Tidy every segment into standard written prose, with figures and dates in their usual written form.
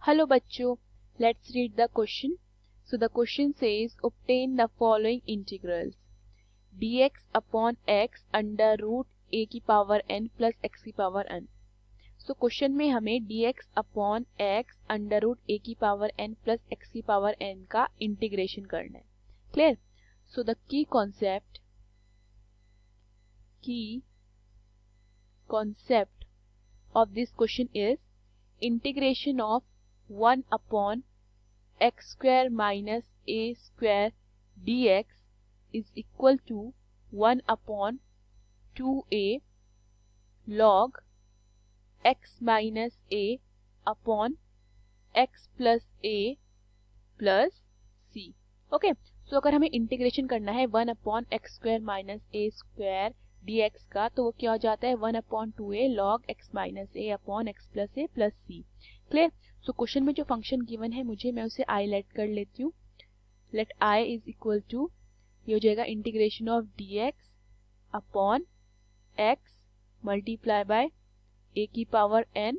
Hello bachcho, let's read the question. So the question says obtain the following integrals dx upon x under root a की power n plus x की power n. So question में हमें dx upon x under root a की power n plus x की power n का integration करना है. Clear? So the key concept of this question is integration of 1 upon x square minus a square dx is equal to 1 upon 2a log x minus a upon x plus a plus c. Okay, so अगर हमें integration करना है 1 upon x square minus a square dx का, तो वो क्या हो जाता है 1 upon 2a log x minus a upon x plus a plus c. Clear? So question में जो फंक्शन गिवन है मुझे, मैं उसे i लेट कर लेती हूँ. Let i is equal to, ये हो जाएगा integration of dx upon x multiply by a की पावर n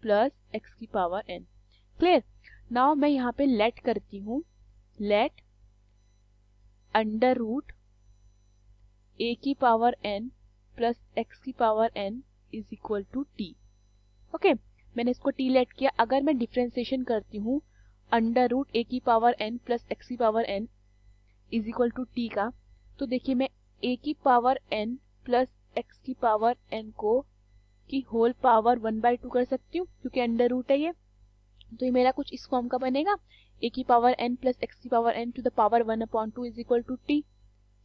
प्लस x की पावर n. क्लियर? नाउ मैं यहाँ पे लेट करती हूँ. लेट अंडर रूट a की पावर n प्लस x की power n is equal to t. Okay, मैंने इसको t लेट किया. अगर मैं डिफरेंशिएशन करती हूँ अंडर रूट a की पावर n प्लस x की power n is equal to t का, तो देखिए मैं a की पावर n प्लस x की पावर n को की होल पावर 1/2 कर सकती हूँ, क्योंकि अंडर रूट है ये. तो ये मेरा कुछ इस फॉर्म का बनेगा, a की पावर n प्लस x की power n to the power 1/2 is equal to t.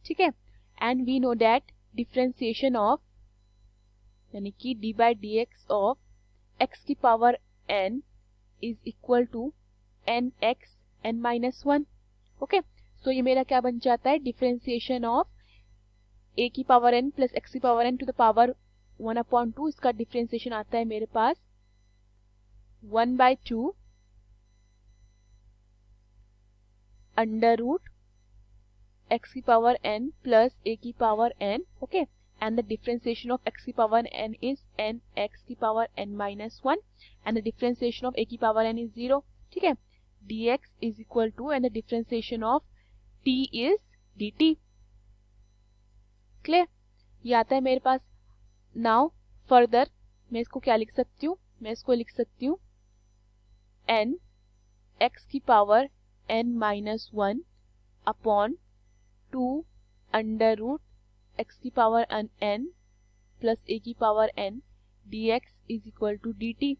ठीक है, and we know that differentiation of यानी कि d by dx of x की power n is equal to nx n minus 1. Okay, so ये मेरा क्या बन जाता है, डिफरेंशिएशन ऑफ a की पावर n प्लस x की power n to the power 1/2. इसका डिफरेंशिएशन आता है मेरे पास 1/2 अंडर रूट x की पावर n प्लस a की power n. Okay, and the differentiation of x की power n is n x की power n minus 1 and the differentiation of a की power n is 0. ठीक है, dx is equal to and the differentiation of t is dt. Clear? ये आता है मेरे पास. Now further मैं इसको क्या लिख सकती हूँ, मैं इसको लिख सकती हूँ n x की power n minus 1 upon 2 under root x की पावर n प्लस a की power n dx is equal to dt.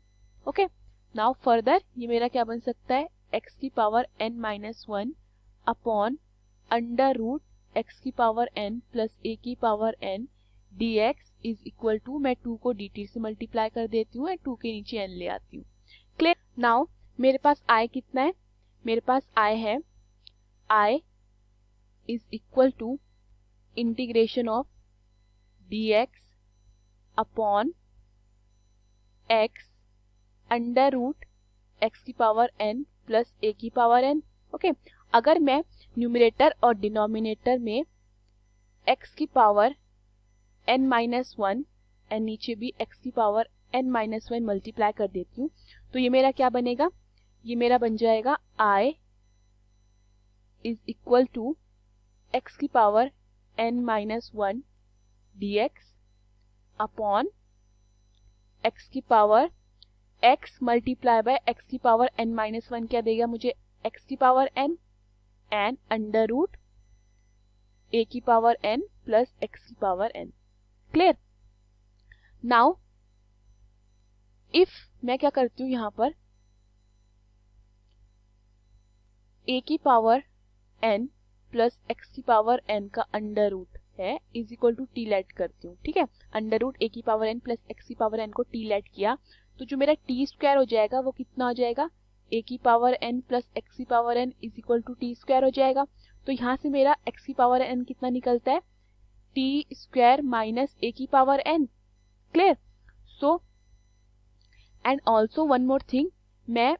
Okay, now further ये मेरा क्या बन सकता है, x की power n minus 1 upon under root x की पावर n प्लस a की power n dx is equal to, मैं 2 को dt से मल्टीप्लाई कर देती हूँ, 2 के नीचे n ले आती हूँ. क्लियर? नाउ मेरे पास i कितना है, मेरे पास i है, i is equal to integration of dx upon x under root x की पावर n प्लस a की पावर n. ओके, अगर मैं न्यूमरेटर और डिनोमिनेटर में x की पावर n माइनस 1 एंड नीचे भी x की पावर n माइनस 1 मल्टीप्लाई कर देती हूँ, तो ये मेरा क्या बनेगा, ये मेरा बन जाएगा i is equal to x की power n minus 1 dx upon x की power x multiply by x की पावर n माइनस 1 क्या देगा मुझे, x की power n and under root a की पावर n प्लस x की power n. Clear? Now if मैं क्या करती हूँ, यहाँ पर a की पावर n प्लस x की पावर n का अंडर रूट है is equal to T late करती हूँ. ठीक है, अंडर रूट a की पावर n प्लस x की पावर n को टी लेट किया, तो जो मेरा टी स्क्वायर हो जाएगा वो कितना हो जाएगा, a की पावर n प्लस x की power n is equal to T square हो जाएगा. तो यहाँ से मेरा x की पावर n कितना निकलता है, टी स्क्वायर माइनस a की power n. Clear? So and also one more thing, मैं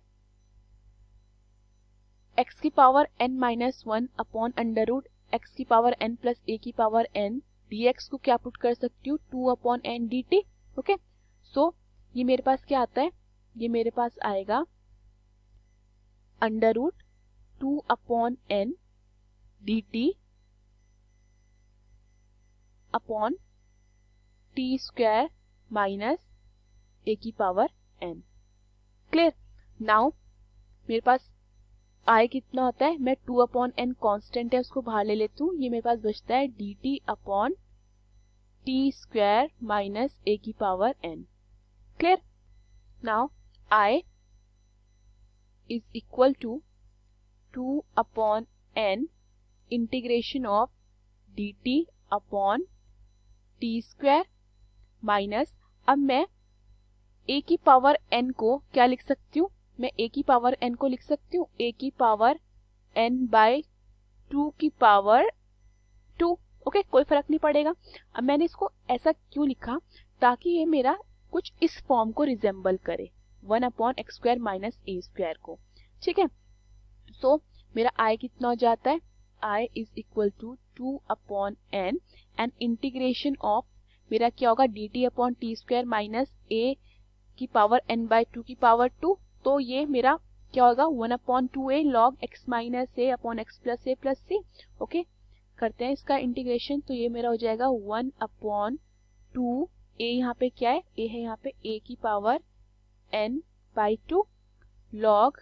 x की power n minus 1 upon under root x की पावर n प्लस a की पावर n dx को क्या पुट कर सकती हूँ, 2 upon n dt. Okay, so ये मेरे पास क्या आता है, ये मेरे पास आएगा under root 2 upon n dt upon t square minus a की पावर n। क्लियर? नाउ मेरे पास i कितना होता है, मैं 2 अपॉन n कॉन्स्टेंट है उसको बाहर ले लेती हूँ, ये मेरे पास बचता है dt upon t square minus a की power n। Clear? Now i is equal to 2 upon n integration of dt upon t square minus, अब मैं a की पावर n को क्या लिख सकती हूँ, मैं a की पावर n को लिख सकती हूँ a की पावर n बाय 2 की पावर 2। ओके, कोई फर्क नहीं पड़ेगा। अब मैंने इसको ऐसा क्यों लिखा, ताकि ये मेरा कुछ इस फॉर्म को रिजेंबल करे, 1 upon x square minus a square को। ठीक है, सो मेरा i कितना हो जाता है, i is equal to 2 upon n and integration of मेरा क्या होगा, dt upon t square minus a की पावर n बाय 2 की पावर 2। तो ये मेरा क्या होगा, 1 upon 2a log x minus a upon x plus a plus c। Okay, करते हैं इसका इंटीग्रेशन, तो ये मेरा हो जाएगा 1 अपॉन 2 a, यहाँ पे क्या है, a है यहाँ पे, a की power n by 2 log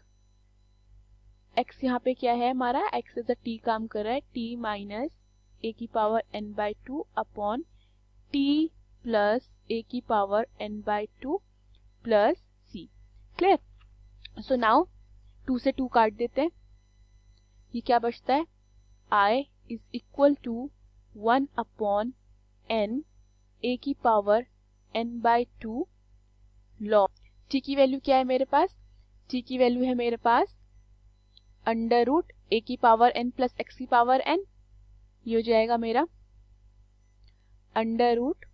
x यहाँ पे क्या है हमारा, x एज अ t काम कर रहा है, t माइनस a की power n by 2 upon t plus a की power n by 2 plus c। Clear? So now 2 से 2 काट देते हैं, ये क्या बचता है, i is equal to 1 upon n a की power n by 2 log t की वैल्यू क्या है मेरे पास, t की वैल्यू है मेरे पास अंडर रूट a की पावर n प्लस x की पावर n, ये हो जाएगा मेरा अंडर रूट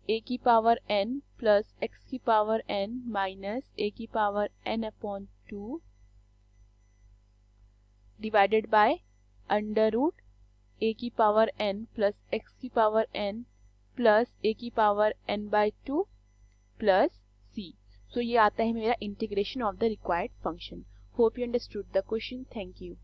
a की पावर n प्लस x की पावर n माइनस a की power n upon 2 divided by under root a की पावर n प्लस x की पावर n प्लस a की power n by 2 plus c। So ये आता है मेरा integration of the required function. Hope you understood the question. Thank you.